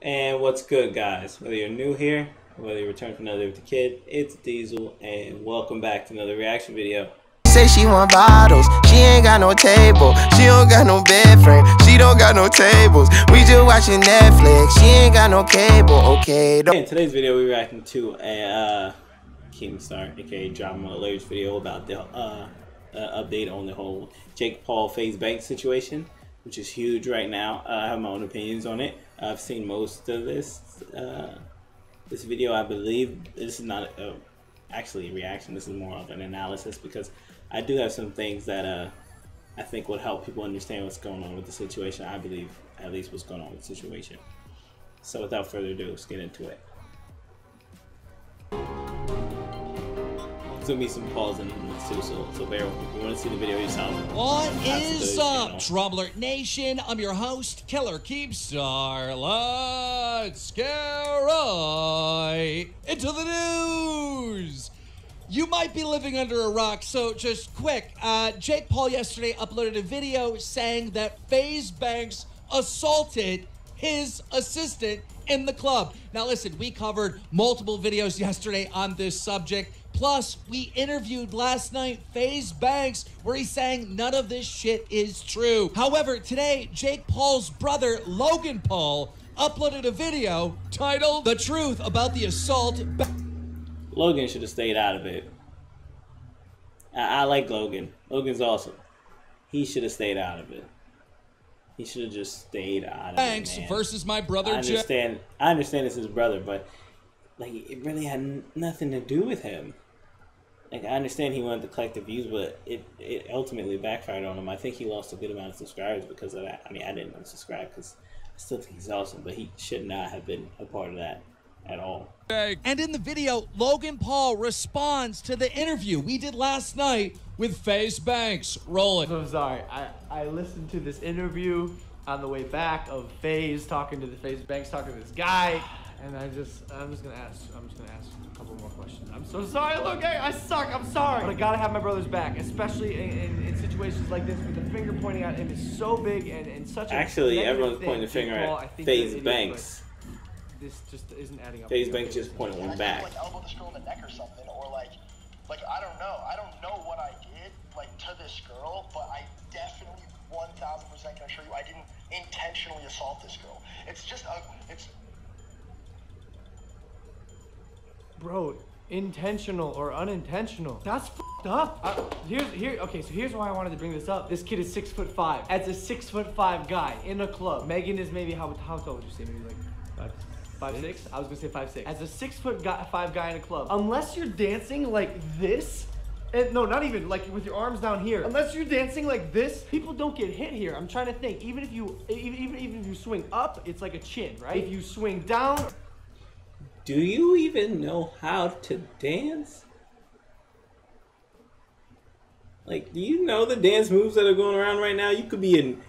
And what's good, guys? Whether you're new here, or whether you return from another with the kid, it's Diesel, and welcome back to another reaction video. Say she want bottles, she ain't got no table, she don't got no bed frame, she don't got no tables, we just watching Netflix, she ain't got no cable, okay. In today's video, we're reacting to a Keemstar, aka Drama Alerts video about the update on the whole Jake Paul Faze Banks situation, which is huge right now. I have my own opinions on it. I've seen most of this video. I believe this is not actually a reaction. This is more of an analysis because I do have some things that I think would help people understand what's going on with the situation. I believe at least what's going on with the situation. So without further ado, let's get into it. There's gonna be some pause in this too, so bear with me. If you want to see the video yourself. What is up, Drama Alert Nation? I'm your host, Killer Keemstar. Let's get right into the news. You might be living under a rock, so just quick. Jake Paul yesterday uploaded a video saying that Faze Banks assaulted his assistant in the club. Now listen, we covered multiple videos yesterday on this subject. Plus, we interviewed last night Faze Banks, where he's saying none of this shit is true. However, today, Jake Paul's brother, Logan Paul, uploaded a video titled "The Truth About the Assault." Logan should have stayed out of it. I like Logan. Logan's awesome. He should have stayed out of it. He should have just stayed out of Banks it, man. versus my brother. I understand it's his brother, but like it really had nothing to do with him. Like, I understand he wanted to collect the views, but it ultimately backfired on him. I think he lost a good amount of subscribers because of that. I mean, I didn't unsubscribe because I still think he's awesome, but he should not have been a part of that at all. And in the video, Logan Paul responds to the interview we did last night with Faze Banks. Rolling. I'm sorry. I listened to this interview on the way back of Faze talking to the Faze Banks, talking to this guy, and I'm just gonna ask a couple more questions. I'm so sorry. Look, I suck. I'm sorry, but I gotta have my brother's back, especially in situations like this, with the finger pointing at him is so big and such a actually everyone's pointing the finger at Faze Banks. This just isn't adding up. Faze Banks just pointed one back. Like elbow this girl in the neck or something, or like I don't know. I don't know what I did to this girl, but I definitely 1000% can assure you I didn't intentionally assault this girl. It's just it's. Bro, intentional or unintentional, that's f***ed up. Okay, so here's why I wanted to bring this up. This kid is 6'5". As a 6'5" guy in a club, Megan is maybe how tall would you say? Maybe like 5'6". I was gonna say 5'6". As a 6'5" guy in a club, unless you're dancing like this, and no, not even like with your arms down here. Unless you're dancing like this, people don't get hit here. I'm trying to think. Even if you swing up, it's like a chin, right? If you swing down. Do you even know how to dance? Like, do you know the dance moves that are going around right now? You could be in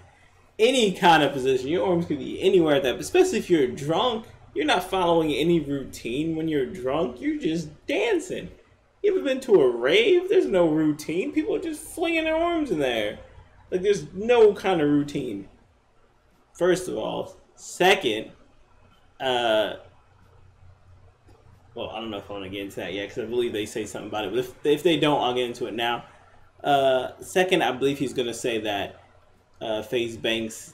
any kind of position. Your arms could be anywhere at that, especially if you're drunk. You're not following any routine when you're drunk. You're just dancing. You ever been to a rave? There's no routine. People are just flinging their arms in there. Like, there's no kind of routine. First of all. Second, well, I don't know if I want to get into that yet because I believe they say something about it. But if they don't, I'll get into it now. Second, I believe he's going to say that Faze Banks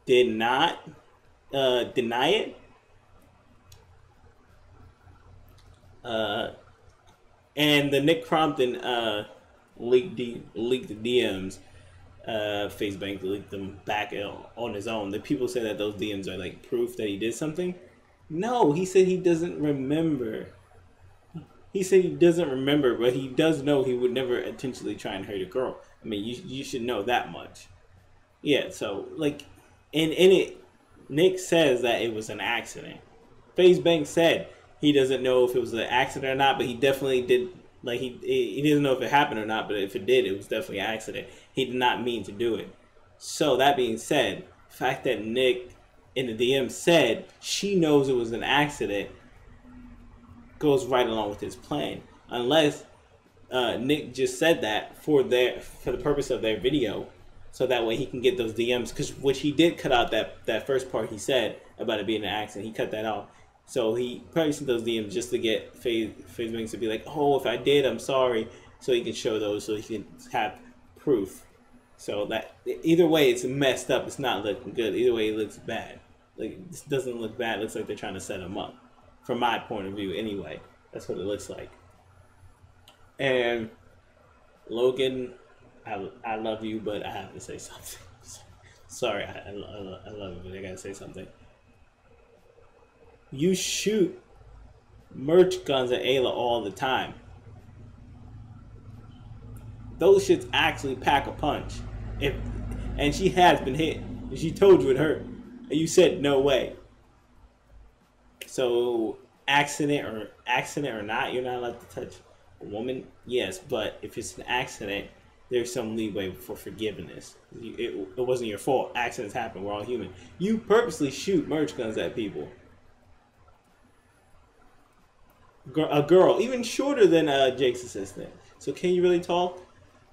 did not deny it. And the Nick Crompton leaked the DMs. Faze Banks leaked them back on his own. The people say that those DMs are like proof that he did something. No, he said he doesn't remember. He said he doesn't remember, but he does know he would never intentionally try and hurt a girl. I mean, you should know that much. Yeah, so, like, in it, Nick says that it was an accident. Faze Banks said he doesn't know if it was an accident or not, but he definitely did, like, he doesn't know if it happened or not, but if it did, it was definitely an accident. He did not mean to do it. So, that being said, the fact that Nick in the DM said she knows it was an accident goes right along with his plan. Unless Nick just said that for the purpose of their video, so that way he can get those DMs. Because which he did cut out that first part he said about it being an accident. He cut that off. So he probably sent those DMs just to get Faze Banks to be like, oh, if I did, I'm sorry. So he can show those, so he can have proof. So that either way, it's messed up. It's not looking good. Either way, it looks bad. Like, this doesn't look bad. It looks like they're trying to set him up. From my point of view, anyway. That's what it looks like. And Logan, I love you, but I have to say something. Sorry, I love you, but I gotta say something. You shoot merch guns at Ayla all the time. Those shits actually pack a punch. And she has been hit. And she told you it hurt. And you said no way. So accident or not, you're not allowed to touch a woman. Yes, but if it's an accident, there's some leeway for forgiveness. It wasn't your fault. Accidents happen. We're all human. You purposely shoot merch guns at people. A girl, even shorter than Jake's assistant. So can you really talk?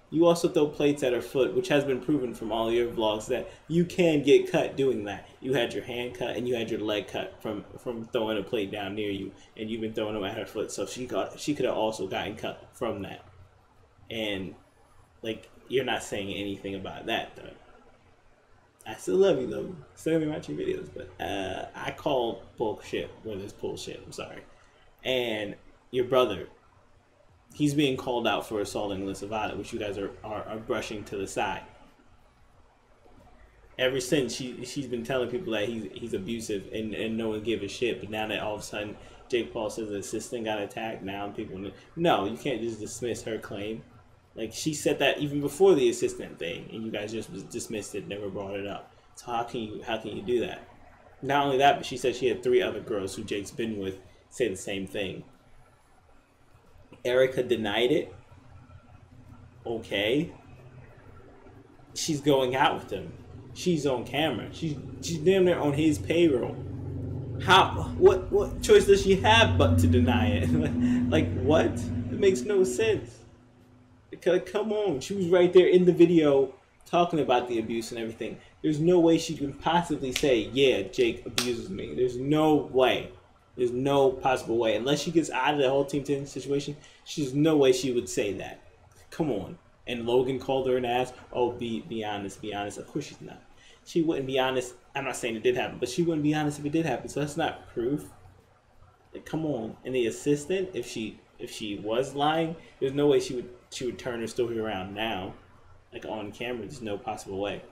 You also throw plates at her foot, which has been proven from all your vlogs that you can get cut doing that. You had your hand cut and you had your leg cut from throwing a plate down near you, and you've been throwing them at her foot. So she could have also gotten cut from that. And like, you're not saying anything about that though. I still love you though. Still be watching videos, but I call bullshit where there's bullshit. I'm sorry. And your brother, he's being called out for assaulting Alyssa Violet, which you guys are brushing to the side. Ever since she's been telling people that he's abusive and no one give a shit, but now that all of a sudden Jake Paul says the assistant got attacked, now people know. No, you can't just dismiss her claim. Like, she said that even before the assistant thing, and you guys just dismissed it, never brought it up. So how can you do that? Not only that, but she said she had 3 other girls who Jake's been with say the same thing. Erica denied it. Okay. She's going out with him. She's on camera. She's damn near on his payroll. What choice does she have but to deny it? Like, what? It makes no sense. Because, come on, she was right there in the video talking about the abuse and everything. There's no way she can possibly say, yeah, Jake abuses me. There's no way. There's no possible way. Unless she gets out of the whole Team 10 situation, there's no way she would say that. Come on. And Logan called her an ass. Oh, be honest, be honest. Of course she's not. She wouldn't be honest. I'm not saying it did happen, but she wouldn't be honest if it did happen. So that's not proof. Like, come on. And the assistant, if she was lying, there's no way she would turn her story around now. Like, on camera, there's no possible way.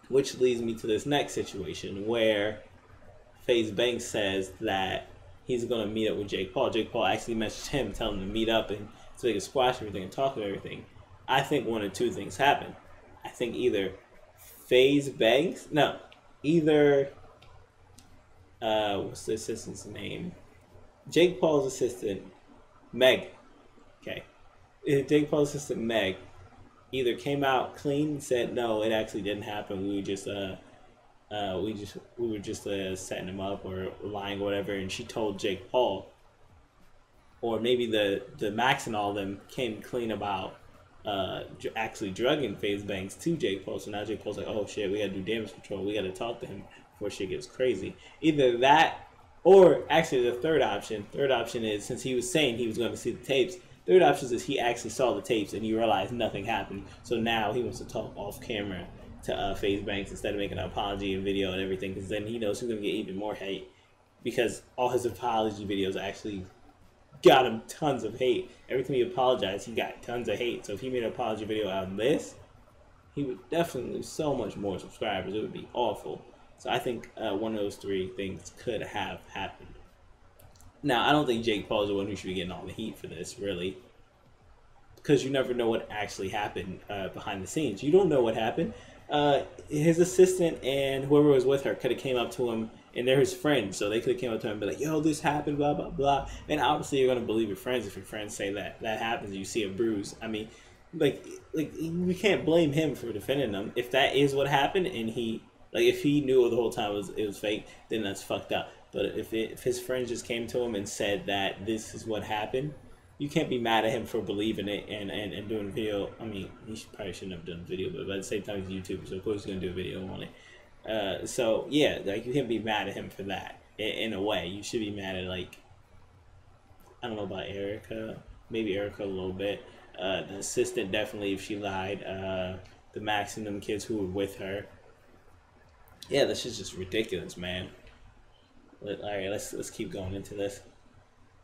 Which leads me to this next situation where Faze Banks says that he's going to meet up with Jake Paul. Jake Paul actually messaged him, telling him to meet up and so they can squash everything and talk about everything. I think one of 2 things happened. I think either Faze Banks, what's the assistant's name? Jake Paul's assistant, Meg. Okay. Jake Paul's assistant, Meg, either came out clean and said, no, it actually didn't happen. We were just setting him up or lying or whatever, and she told Jake Paul. Or maybe the Max and all of them came clean about actually drugging Faze Banks to Jake Paul. So now Jake Paul's like, oh shit, we gotta do damage control. We gotta talk to him before shit gets crazy. Either that, or actually the third option. Third option is, since he was saying he was going to see the tapes, third option is he actually saw the tapes and he realized nothing happened. So now he wants to talk off camera to Faze Banks instead of making an apology and video and everything, because then he knows he's going to get even more hate, because all his apology videos actually got him tons of hate. Every time he apologized, he got tons of hate. So if he made an apology video out of this, he would definitely lose so much more subscribers. It would be awful. So I think one of those 3 things could have happened. Now, I don't think Jake Paul is the one who should be getting all the heat for this, really, because you never know what actually happened behind the scenes. You don't know what happened. His assistant and whoever was with her could have came up to him, and they're his friends, so they could have came up to him and be like, yo, this happened, blah, blah, blah. And obviously you're going to believe your friends if your friends say that happens and you see a bruise. I mean, like we can't blame him for defending them. If that is what happened and if he knew the whole time it was fake, then that's fucked up. But if his friends just came to him and said that this is what happened, you can't be mad at him for believing it and doing a video. I mean, probably shouldn't have done a video, but at the same time, he's a YouTuber, so of course he's gonna do a video on it. So yeah, like you can't be mad at him for that. In a way, you should be mad at, like, I don't know about Erica, maybe Erica a little bit. The assistant definitely, if she lied. The Max and them kids who were with her. Yeah, this is just ridiculous, man. All right, let's keep going into this.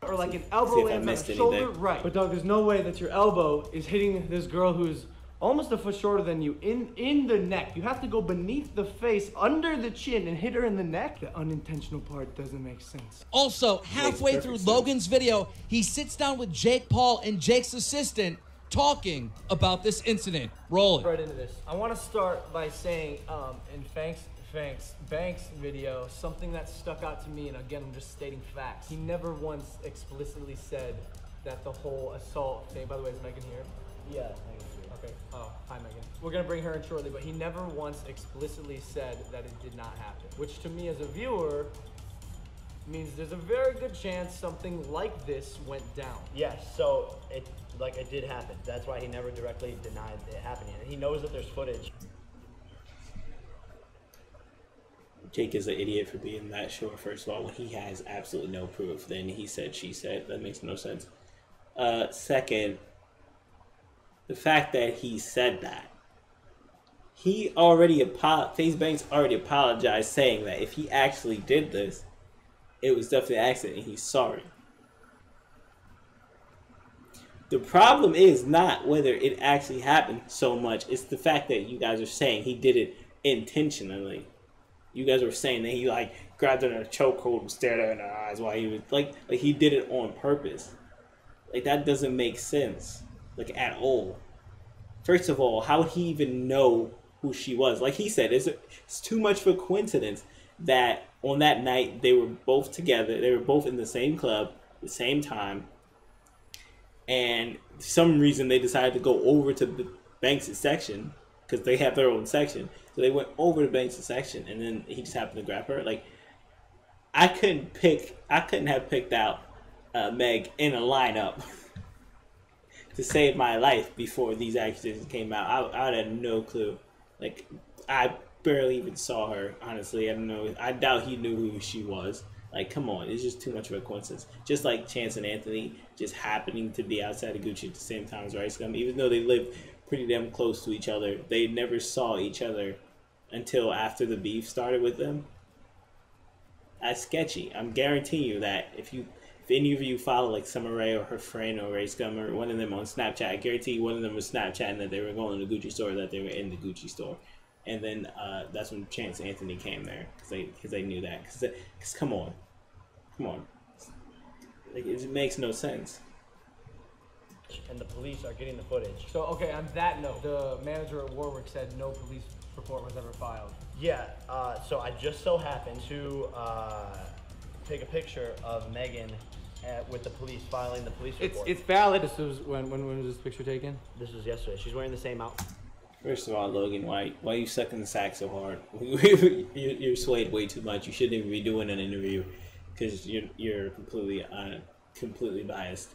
Or like an elbow lands on the shoulder, right? But dog, there's no way that your elbow is hitting this girl who's almost a foot shorter than you in the neck. You have to go beneath the face, under the chin, and hit her in the neck. The unintentional part doesn't make sense. Also, halfway through Logan's video, he sits down with Jake Paul and Jake's assistant talking about this incident. Roll it. Right into this. I want to start by saying, in Banks video, something that stuck out to me, and again, I'm just stating facts. He never once explicitly said that the whole assault thing, by the way, is Megan here? Yeah, Megan's here. Okay. Oh, hi Megan. We're gonna bring her in shortly, but he never once explicitly said that it did not happen. Which to me as a viewer means there's a very good chance something like this went down. Yes, so it did happen. That's why he never directly denied it happening. And he knows that there's footage. Jake is an idiot for being that sure, first of all, when he has absolutely no proof. Then he said, she said. That makes no sense. Second, the fact that he said that. He already Faze Banks already apologized, saying that if he actually did this, it was definitely an accident and he's sorry. The problem is not whether it actually happened so much. It's the fact that you guys are saying he did it intentionally. You guys were saying that he like grabbed her in a chokehold and stared at her in her eyes while he was like he did it on purpose. Like that doesn't make sense, like at all. First of all, how would he even know who she was? Like he said, it's too much of a coincidence that on that night they were both together. They were both in the same club, the same time, and for some reason they decided to go over to Banks' section because they have their own section. So they went over to Banks' section, and then he just happened to grab her. Like, I couldn't have picked out Meg in a lineup to save my life before these accusations came out. I had no clue. Like, I barely even saw her, honestly. I don't know. I doubt he knew who she was. Like, come on. It's just too much of a coincidence. Just like Chance and Anthony just happening to be outside of Gucci at the same time as Rice Gum. Even though they lived pretty damn close to each other, they never saw each other until after the beef started with them. That's sketchy. I'm guaranteeing you that if any of you follow like Summer Rae or her friend or Ray Scum or one of them on Snapchat, I guarantee you one of them was Snapchatting that they were going to the Gucci store, that they were in the Gucci store. And then that's when Chance Anthony came there because they knew that. Because come on. Like, it makes no sense. And the police are getting the footage. So, okay, on that note, the manager at Warwick said no police report was ever filed. Yeah, so I just so happened to take a picture of Megan with the police filing the police report. It's valid. This was when was this picture taken? This was yesterday. She's wearing the same outfit. First of all, Logan, why you sucking the sack so hard? You're swayed way too much. You shouldn't even be doing an interview because you're completely biased.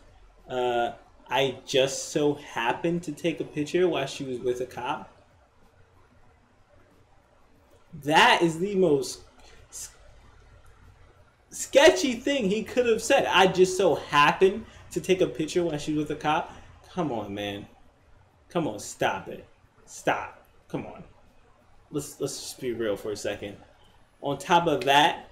I just so happened to take a picture while she was with a cop. That is the most sketchy thing he could have said. I just so happened to take a picture while she was with a cop. Come on, man. Come on, stop it. Stop. Come on. Let's just be real for a second. On top of that,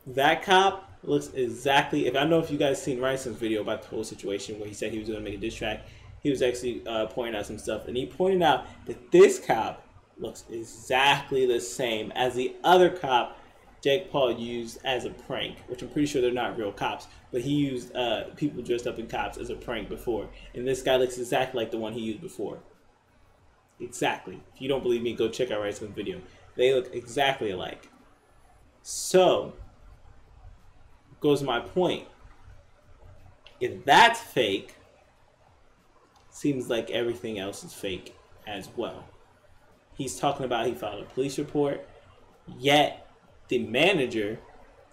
that cop looks exactly, if I know if you guys seen Ryson's video about the whole situation where he said he was going to make a diss track, he was actually pointing out some stuff, and he pointed out that this cop looks exactly the same as the other cop Jake Paul used as a prank, which I'm pretty sure they're not real cops, but he used people dressed up in cops as a prank before, and this guy looks exactly like the one he used before. Exactly. If you don't believe me, go check out Ryson's video. They look exactly alike. So goes my point. If that's fake, seems like everything else is fake as well. He's talking about he filed a police report, yet the manager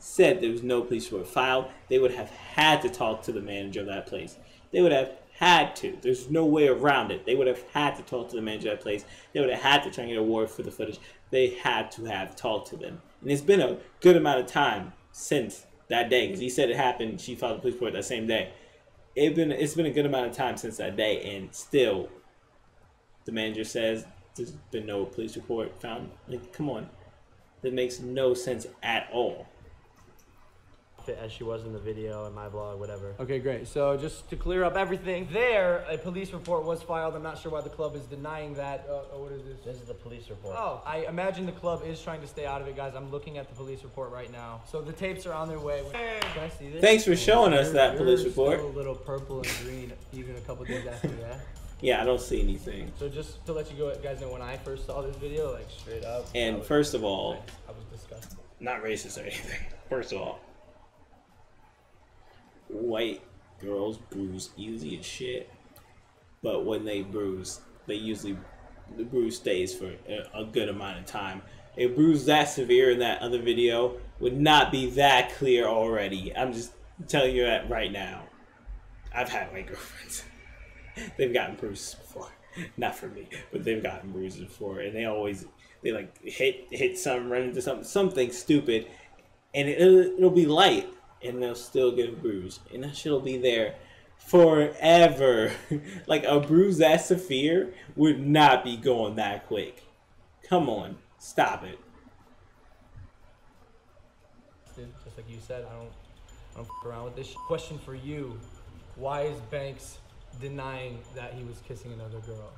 said there was no police report filed, they would have had to talk to the manager of that place. They would have had to. There's no way around it. They would have had to talk to the manager of that place. They would have had to try and get a warrant for the footage. They had to have talked to them. And it's been a good amount of time since that day, because he said it happened. She filed a police report that same day. It's been a good amount of time since that day, and still, the manager says there's been no police report found. Like, come on, that makes no sense at all. As she was in the video in my vlog, whatever. Okay, great. So just to clear up everything, there a police report was filed. I'm not sure why the club is denying that. What is this? This is the police report. Oh, I imagine the club is trying to stay out of it, guys. I'm looking at the police report right now. So the tapes are on their way. Can I see this? Thanks for showing us that police report. Still a little purple and green, even a couple days after that. Yeah, I don't see anything. So just to let you guys know, when I first saw this video, like straight up. And first of all, I was disgusted. not racist or anything. First of all, white girls bruise easy as shit, but when they bruise, the bruise stays for a good amount of time. A bruise that severe in that other video would not be that clear already. I'm just telling you that right now. I've had white girlfriends. They've gotten bruises before. Not for me, but they've gotten bruises before, and they like hit something, run into something stupid, and it'll be light, and they'll still get a bruise, and that shit'll be there forever. Like, a bruise that severe would not be going that quick. Come on, stop it. Just like you said, I don't f around with this. Question for you: why is Banks denying that he was kissing another girl?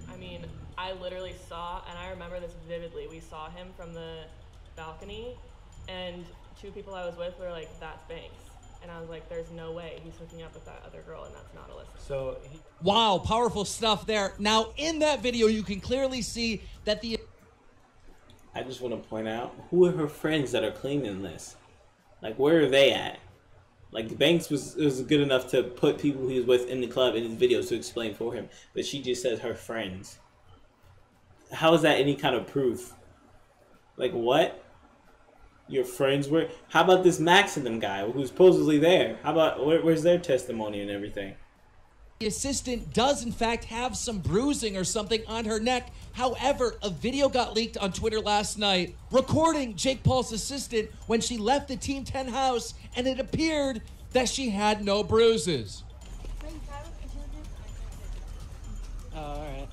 I mean, I literally saw, and I remember this vividly. We saw him from the balcony, and two people I was with were like, "That's Banks," and I was like, "There's no way he's hooking up with that other girl, and that's not Alyssa." So Wow, powerful stuff there. Now, in that video, you can clearly see that I just want to point out, who are her friends that are claiming this? Like, where are they at? Like, Banks was good enough to put people he was with in the club in his videos to explain for him, but she just says her friends. How is that any kind of proof? Like, what? Your friends were? How about this Max and them guy who's supposedly there? How about, where's their testimony and everything? The assistant does, in fact, have some bruising or something on her neck. However, a video got leaked on Twitter last night recording Jake Paul's assistant when she left the Team 10 house, and it appeared that she had no bruises. all right.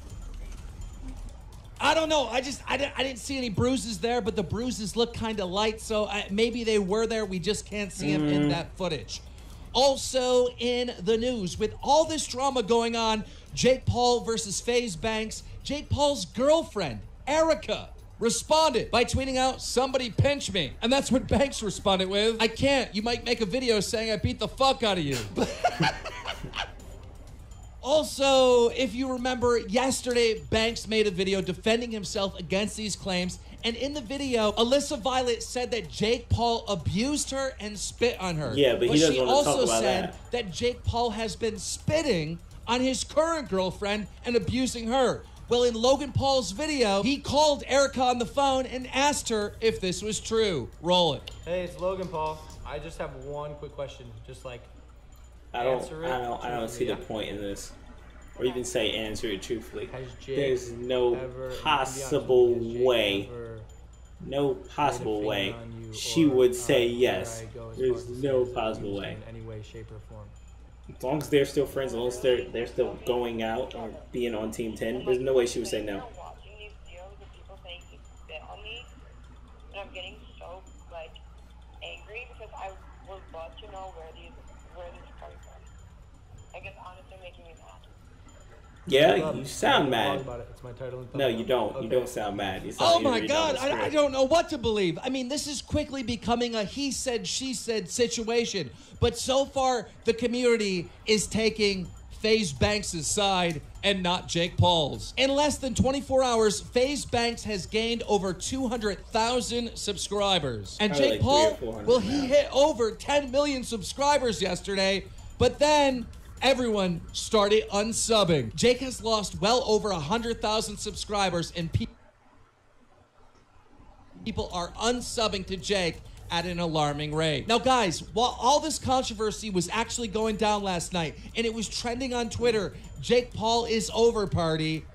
I don't know. I didn't see any bruises there, but the bruises look kind of light, so maybe they were there. We just can't see them in that footage. Also in the news, with all this drama going on, Jake Paul versus Faze Banks, Jake Paul's girlfriend, Erica, responded by tweeting out, "Somebody pinch me." And that's what Banks responded with, "I can't. You might make a video saying I beat the fuck out of you." Also, if you remember, yesterday, Banks made a video defending himself against these claims. And in the video, Alyssa Violet said that Jake Paul abused her and spit on her. Yeah, but he doesn't want to talk about that. She also said that Jake Paul has been spitting on his current girlfriend and abusing her. Well, in Logan Paul's video, he called Erica on the phone and asked her if this was true. Roll it. Hey, it's Logan Paul. I just have one quick question. Just like, I don't see the point in this. Or even say answer it truthfully. There's no possible way. No possible way she would say yes. There's no possible way. In any way, shape, or form. As long as they're still friends, as long as they're still going out or being on Team 10, there's no way she would say no. Watching these videos of people saying he spit on me, and I'm getting so like angry because I would love to know where this is coming from. Like, it's honestly making me mad. Yeah, you sound mad. It's my title. No, you don't. Okay. You don't sound mad. Oh my God, I don't know what to believe. I mean, this is quickly becoming a he said, she said situation. But so far, the community is taking Faze Banks' side and not Jake Paul's. In less than 24 hours, Faze Banks has gained over 200,000 subscribers. And Probably Jake like Paul, well, he hit over 10 million subscribers yesterday. But then everyone started unsubbing. Jake has lost well over 100,000 subscribers, and people are unsubbing to Jake at an alarming rate. Now, guys, while all this controversy was actually going down last night and it was trending on Twitter, Jake Paul is over party,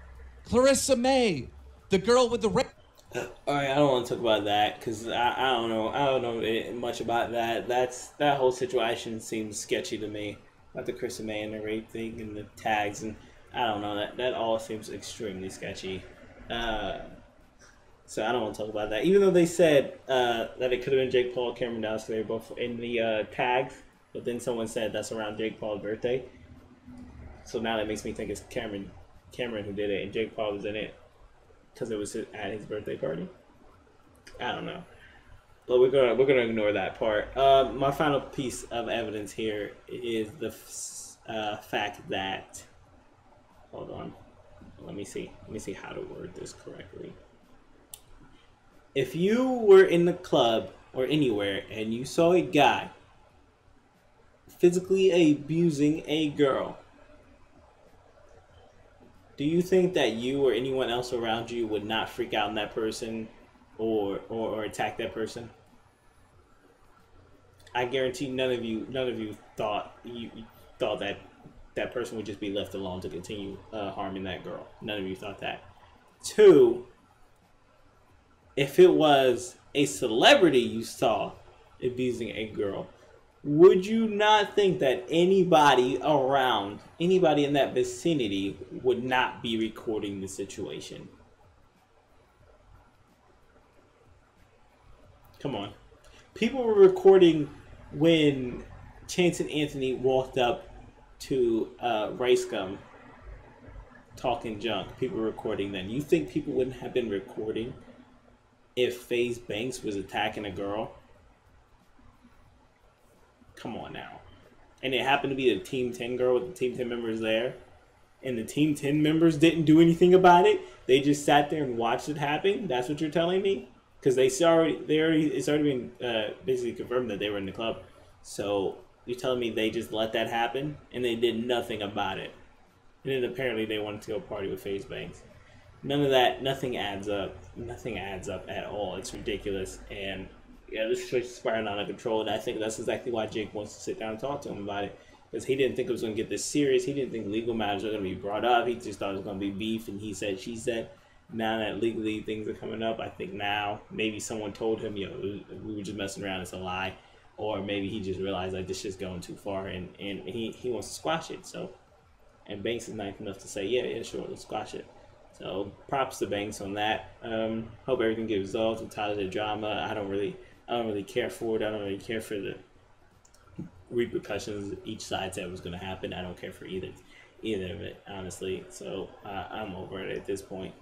Clarissa May, the girl with the red. All right, I don't want to talk about that because I don't know much about that. That whole situation seems sketchy to me, about the Clarissa May and the rape thing and the tags, and I don't know, that all seems extremely sketchy. So I don't want to talk about that. Even though they said that it could have been Jake Paul, Cameron Dallas, they were both in the tags, but then someone said that's around Jake Paul's birthday. So now that makes me think it's Cameron who did it, and Jake Paul was in it because it was at his birthday party. I don't know, but we're gonna ignore that part. My final piece of evidence here is the fact that, hold on, let me see how to word this correctly. If you were in the club or anywhere and you saw a guy physically abusing a girl, do you think that you or anyone else around you would not freak out on that person or attack that person? I guarantee none of you thought that that person would just be left alone to continue harming that girl. None of you thought that. Two, if it was a celebrity you saw abusing a girl, would you not think that anybody in that vicinity would not be recording the situation? Come on. People were recording when Chance and Anthony walked up to Rice Gum talking junk. People were recording then. You think people wouldn't have been recording if Faze Banks was attacking a girl? Come on now. And it happened to be the Team 10 girl with the Team 10 members there. And the Team 10 members didn't do anything about it. They just sat there and watched it happen. That's what you're telling me? Because it's already been basically confirmed that they were in the club. So you're telling me they just let that happen and they did nothing about it. And then apparently they wanted to go party with Faze Banks. None of that, nothing adds up. Nothing adds up at all. It's ridiculous. And yeah, this situation is spiraling out of control, and I think that's exactly why Jake wants to sit down and talk to him about it. Because he didn't think it was going to get this serious. He didn't think legal matters were going to be brought up. He just thought it was going to be beef, and he said, she said. Now that legally things are coming up, I think now maybe someone told him, yo, we were just messing around, it's a lie. Or maybe he just realized like this shit's going too far, and he wants to squash it. So, and Banks is nice enough to say, yeah, sure, let's squash it. So props to Banks on that. Hope everything gets resolved. I'm tired of the drama. I don't really care for it. I don't really care for the repercussions each side said was going to happen. I don't care for either of it, honestly. So I'm over it at this point.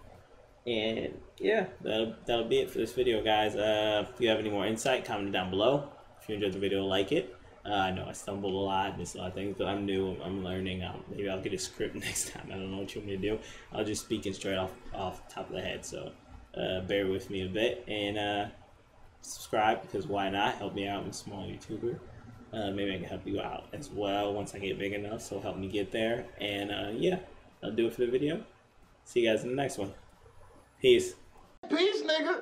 And yeah, that'll be it for this video, guys. If you have any more insight, comment down below. If you enjoyed the video, like it. I know I stumbled a lot, missed a lot of things, but I'm new. I'm learning. Maybe I'll get a script next time. I don't know what you want me to do. I'll just speaking straight off the top of the head. So bear with me a bit and subscribe, because why not? Help me out. I'm a small YouTuber. Maybe I can help you out as well once I get big enough. So help me get there. And yeah, I'll do it for the video. See you guys in the next one. Peace. Peace, nigga.